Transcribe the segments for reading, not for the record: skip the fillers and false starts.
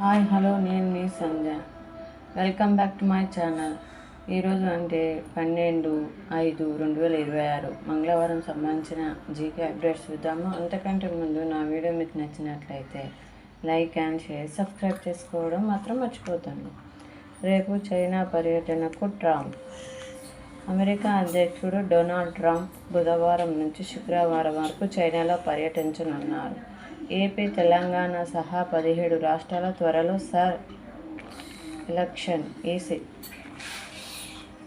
Hi hello నేను మీ Sandhya. Welcome back to my channel. ఈరోజు అంటే 12/5/2026 మంగళవారం సంబంధించిన జీకే అప్డేట్స్ చూద్దాము. అంతకంటే ముందు నా వీడియో మీకు నచ్చినట్లయితే లైక్ అండ్ షేర్, సబ్స్క్రైబ్ చేసుకోవడం మాత్రం మర్చిపోతాను. రేపు చైనా పర్యటనకు ట్రంప్. అమెరికా అధ్యక్షుడు డొనాల్డ్ ట్రంప్ బుధవారం నుంచి శుక్రవారం వరకు చైనాలో పర్యటించనున్నారు. ఏపీ, తెలంగాణ సహా 17 రాష్ట్రాల త్వరలో ఎలక్షన్. ఈసీ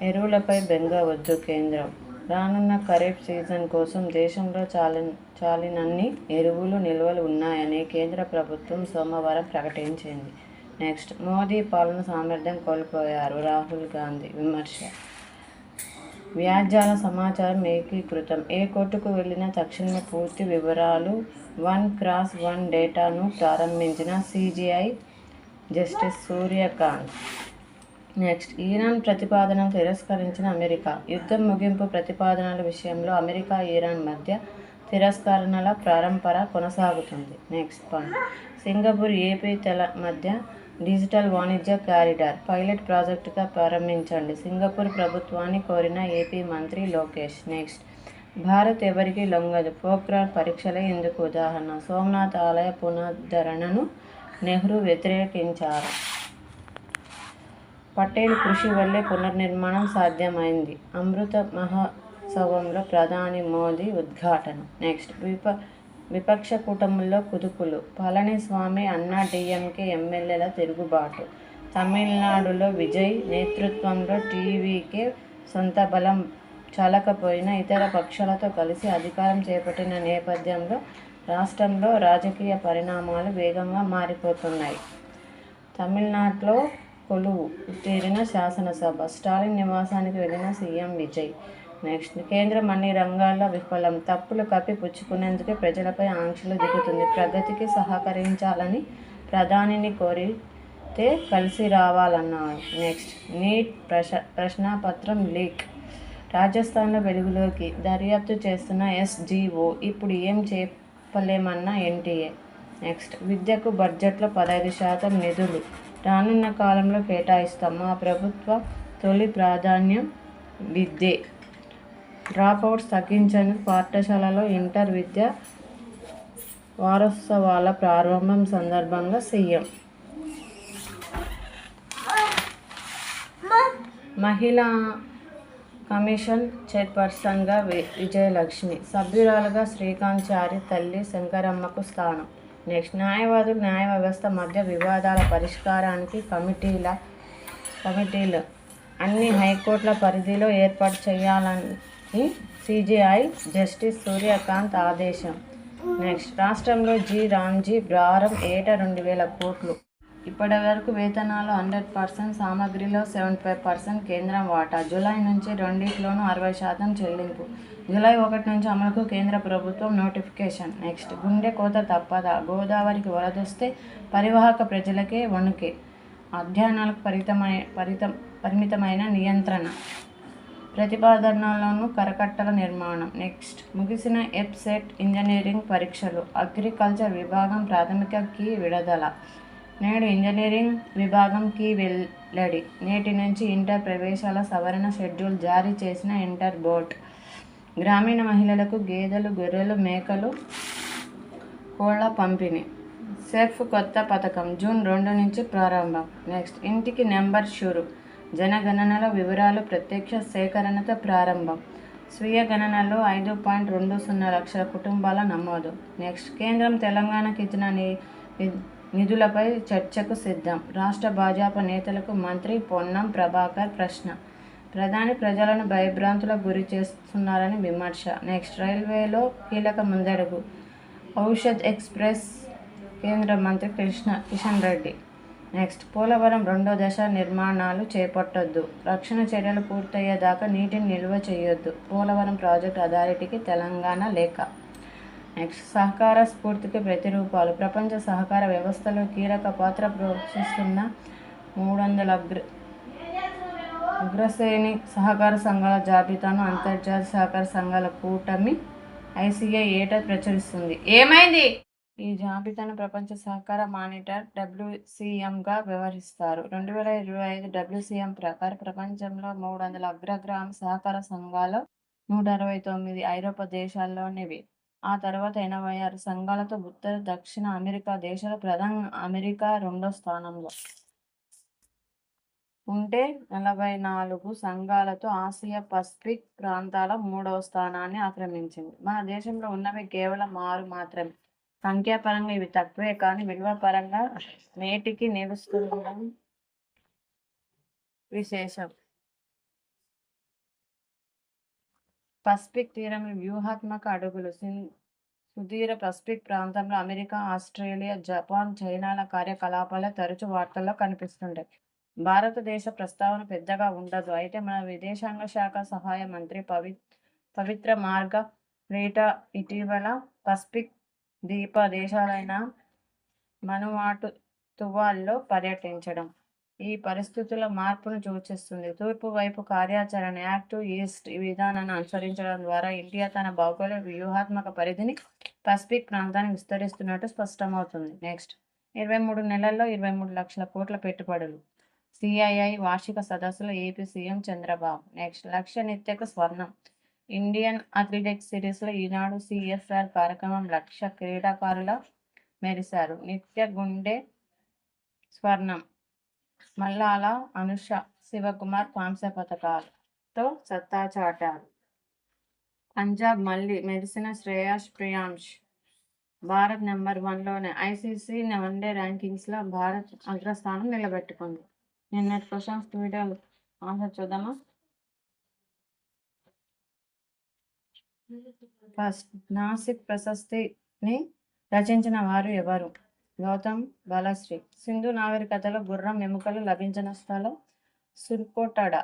ఎరువులపై బెంగ వద్దు కేంద్రం. రానున్న ఖరీఫ్ సీజన్ కోసం దేశంలో చాలినన్ని ఎరువులు నిల్వలు ఉన్నాయని కేంద్ర ప్రభుత్వం సోమవారం ప్రకటించింది. నెక్స్ట్, మోదీ పాలన సామర్థ్యం కోల్పోయారు రాహుల్ గాంధీ విమర్శ. వ్యాజ్యాల సమాచారం ఏకీకృతం. ఏ కోర్టుకు వెళ్లినా తక్షణమే పూర్తి వివరాలు 1x1 డేటాను ప్రారంభించిన CJI justice Surya Kant. Next, Iran ప్రతిపాదనను తిరస్కరించిన అమెరికా. యుద్ధం ముగింపు ప్రతిపాదనల విషయంలో అమెరికా, ఇరాన్ మధ్య తిరస్కరణల పరంపర కొనసాగుతుంది. నెక్స్ట్ పాయింట్, సింగపూర్, ఏపీ మధ్య డిజిటల్ వాణిజ్య కారిడార్ పైలట్ ప్రాజెక్టుగా ప్రారంభించండి. సింగపూర్ ప్రభుత్వాన్ని కోరిన ఏపీ మంత్రి లోకేష్. నెక్స్ట్, భారత్ ఎవరికీ లొంగదు, పోఖ్రాన్ పరీక్షలే ఇందుకు ఉదాహరణ. సోమనాథ్ ఆలయ పునరుద్ధరణను నెహ్రూ వ్యతిరేకించారు. పటేల్ కృషి వల్లే పునర్నిర్మాణం సాధ్యమైంది. అమృత మహోత్సవంలో ప్రధాని మోదీ ఉద్ఘాటన. నెక్స్ట్, విపక్ష కూటముల్లో కుదుపులు. పళనిస్వామి, అన్నా డీఎంకే ఎమ్మెల్యేల తిరుగుబాటు. తమిళనాడులో విజయ్ నేతృత్వంలో టీవీకే సొంత బలం చాలకపోయినా ఇతర పక్షాలతో కలిసి అధికారం చేపట్టిన నేపథ్యంలో రాష్ట్రంలో రాజకీయ పరిణామాలు వేగంగా మారిపోతున్నాయి. తమిళనాడులో కొలువు తీరిన శాసనసభ. స్టాలిన్ నివాసానికి వెళ్లిన సీఎం విజయ్. నెక్స్ట్, కేంద్రం అన్ని రంగాల్లో విఫలం, తప్పులు కప్పిపుచ్చుకునేందుకే ప్రజలపై ఆంక్షలు దిగుతుంది. ప్రగతికి సహకరించాలని ప్రధానిని కోరితే కలిసి రావాలన్నారు. నెక్స్ట్, నీట్ ప్రశ్నాపత్రం లీక్. రాజస్థాన్లో వెలుగులోకి. దర్యాప్తు చేస్తున్న ఎస్జీఓ ఇప్పుడు ఏం చెప్పలేమన్న ఎన్టీఏ. నెక్స్ట్, విద్యకు బడ్జెట్లో 15% నిధులు రానున్న కాలంలో కేటాయిస్తాం. మా ప్రభుత్వ తొలి ప్రాధాన్యం విద్యే. డ్రాపౌట్స్ తగ్గించేందుకు పాఠశాలలో ఇంటర్ విద్యా వారోత్సవాల ప్రారంభం సందర్భంగా సీఎం. మహిళా కమిషన్ చైర్పర్సన్గా విజయలక్ష్మి, సభ్యురాలుగా శ్రీకాంత్ చారి తల్లి శంకరమ్మకు స్థానం. నెక్స్ట్, న్యాయవాదులు, న్యాయ వ్యవస్థ మధ్య వివాదాల పరిష్కారానికి కమిటీలు అన్ని హైకోర్టుల పరిధిలో ఏర్పాటు చేయాలని సిజేఐ జస్టిస్ సూర్యకాంత్ ఆదేశం. నెక్స్ట్, రాష్ట్రంలో రామ్జీ భారం ఏటా 2,000 కోట్లు. ఇప్పటి వరకు వేతనాలు 100%, సామగ్రిలో 75% కేంద్రం వాటా. జూలై నుంచి రెండింటిలోనూ 60% చెల్లింపు. జూలై 1 నుంచి అమలుకు కేంద్ర ప్రభుత్వం నోటిఫికేషన్. నెక్స్ట్, గుండె కోత తప్పదా? గోదావరికి వరదొస్తే పరివాహక ప్రజలకే వణుకే. అధ్యయనాలకు పరిమితమైన నియంత్రణ. ప్రతిపాదనలోనూ కరకట్టల నిర్మాణం. నెక్స్ట్, ముగిసిన ఎఫ్సెట్ ఇంజనీరింగ్ పరీక్షలు. అగ్రికల్చర్ విభాగం ప్రాథమిక కీ విడుదల. నేడు ఇంజనీరింగ్ విభాగం కీ వెల్లడి. నేటి నుంచి ఇంటర్ ప్రవేశాల సవరణ షెడ్యూల్ జారీ చేసిన ఇంటర్ బోర్డ్. గ్రామీణ మహిళలకు గేదెలు, గొర్రెలు, మేకలు, కోళ్ల పంపిణీ. సెర్ఫ్ కొత్త పథకం జూన్ 2 నుంచి ప్రారంభం. నెక్స్ట్, ఇంటికి నెంబర్ షురు. జనగణనలో వివరాలు ప్రత్యక్ష సేకరణతో ప్రారంభం. స్వీయ గణనలో 5.20 లక్షల కుటుంబాల నమోదు. నెక్స్ట్, కేంద్రం తెలంగాణకు ఇచ్చిన నిధులపై చర్చకు సిద్ధం. రాష్ట్ర భాజపా నేతలకు మంత్రి పొన్నం ప్రభాకర్ ప్రశ్న. ప్రధాని ప్రజలను భయభ్రాంతులకు గురి చేస్తున్నారని విమర్శ. నెక్స్ట్, రైల్వేలో కీలక ముందడుగు. ఔషధ్ ఎక్స్ప్రెస్ కేంద్ర మంత్రి కిషన్ రెడ్డి. నెక్స్ట్, పోలవరం 2వ దశ నిర్మాణాలు చేపట్టొద్దు. రక్షణ చర్యలు పూర్తయ్యేదాకా నీటిని నిల్వ చేయొద్దు. పోలవరం ప్రాజెక్టు అథారిటీకి తెలంగాణ లేఖ. నెక్స్ట్, సహకార స్ఫూర్తికి ప్రతిరూపాలు. ప్రపంచ సహకార వ్యవస్థలో కీలక పాత్ర పోషిస్తున్న 300 అగ్రశ్రేణి సహకార సంఘాల జాబితాను అంతర్జాతీయ సహకార సంఘాల కూటమి ఐసిఏ ఏటా ప్రచురిస్తుంది. ఏమైంది? ఈ జాబితాను ప్రపంచ సహకార మానిటర్ WCMగా వ్యవహరిస్తారు. 2025 WCM ప్రకారం ప్రపంచంలో 300 అగ్రగ్రామ సహకార సంఘాలు 169 ఐరోపా దేశాల్లోనివి. ఆ తర్వాత 86 సంఘాలతో ఉత్తర, దక్షిణ అమెరికా దేశాలు ప్రధానంగా అమెరికా రెండో స్థానంలో ఉంటే 44 సంఘాలతో ఆసియా పసిఫిక్ ప్రాంతాల మూడవ స్థానాన్ని ఆక్రమించింది. మన దేశంలో ఉన్నవి కేవలం 6 మాత్రమే. సంఖ్యాపరంగా ఇవి తక్కువే కానీ విలువపరంగా నేటికి నిలుస్తుండడం విశేషం. పసిఫిక్ తీరంలో వ్యూహాత్మక అడుగులు. సుదీర పసిఫిక్ ప్రాంతంలో అమెరికా, ఆస్ట్రేలియా, జపాన్, చైనాల కార్యకలాపాలే తరచూ వార్తల్లో కనిపిస్తుంటాయి. భారతదేశ ప్రస్తావన పెద్దగా ఉండదు. అయితే మన విదేశాంగ శాఖ సహాయ మంత్రి పవిత్ర మార్గరీటా ఇటీవల పసిఫిక్ ద్వీప దేశాలైన మనువాటు, తువాల్లో పర్యటించడం ఈ పరిస్థితుల మార్పును సూచిస్తుంది. తూర్పు వైపు కార్యాచరణ యాక్టివ్ ఈస్ట్ విధానాన్ని అనుసరించడం ద్వారా ఇండియా తన భౌగోళిక వ్యూహాత్మక పరిధిని పసిఫిక్ ప్రాంతానికి విస్తరిస్తున్నట్టు స్పష్టమవుతుంది. నెక్స్ట్ 23 నెలల్లో 23 లక్షల కోట్ల పెట్టుబడులు. CII వార్షిక సదస్సులో ఏపీ సీఎం చంద్రబాబు. నెక్స్ట్ లక్ష్య నిత్యకు స్వర్ణం. ఇండియన్ అథ్లెటిక్స్ సిరీస్లో ఈనాడు CSR కార్యక్రమం లక్ష్య క్రీడాకారుల మెరిశారు. నిత్య గుండె స్వర్ణం. మల్లాల అనుష, శివకుమార్ కాంస్య పథకాలతో సత్తా చాటారు. పంజాబ్ మళ్ళీ మెరిసిన శ్రేయాస్ ప్రియాంష్. భారత్ నెంబర్ 1లోనే ICC వన్డే ర్యాంకింగ్స్లో భారత్ అగ్రస్థానం నిలబెట్టుకుంది. నిన్నటి క్వశ్చన్స్ వీడియో ఆన్సర్ చూద్దామా? ఫస్ట్, నాసిక్ ప్రశస్తిని రచించిన వారు ఎవరు? గౌతమ్ బాలశ్రీ. సింధు నాగరికతలో గుర్రం ఎముకలు లభించిన స్థలం సుర్కోటడ.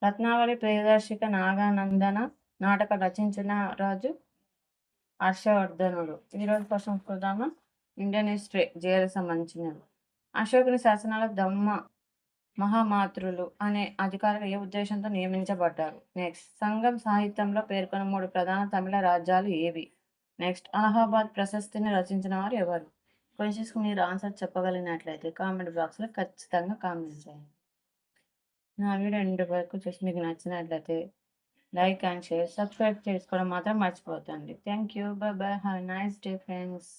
రత్నావళి ప్రియదర్శిక నాగానందన నాటకం రచించిన రాజు హర్షవర్ధనుడు. ఈరోజు క్వశ్చన్ చూద్దామా? ఇండియన్ హిస్టరీ జేఎల్ సంబంధించినవి. అశోకుని శాసనాల దమ్మ మహామాతృలు అనే అధికారులు ఏ ఉద్దేశంతో నియమించబడ్డారు? నెక్స్ట్, సంగం సాహిత్యంలో పేర్కొన్న 3 ప్రధాన తమిళ రాజ్యాలు ఏవి? నెక్స్ట్, అలహాబాద్ ప్రశస్తిని రచించిన వారు ఎవరు? క్వశ్చన్స్కి మీరు ఆన్సర్ చెప్పగలిగినట్లయితే కామెంట్ బాక్స్లో ఖచ్చితంగా కామెంట్ చేయండి. నా వీడియో ఎండ్ వరకు చూసి మీకు నచ్చినట్లయితే లైక్ అండ్ షేర్, సబ్స్క్రైబ్ చేసుకోవడం మాత్రం మర్చిపోతండి. Thank you, bye bye, have a nice day friends.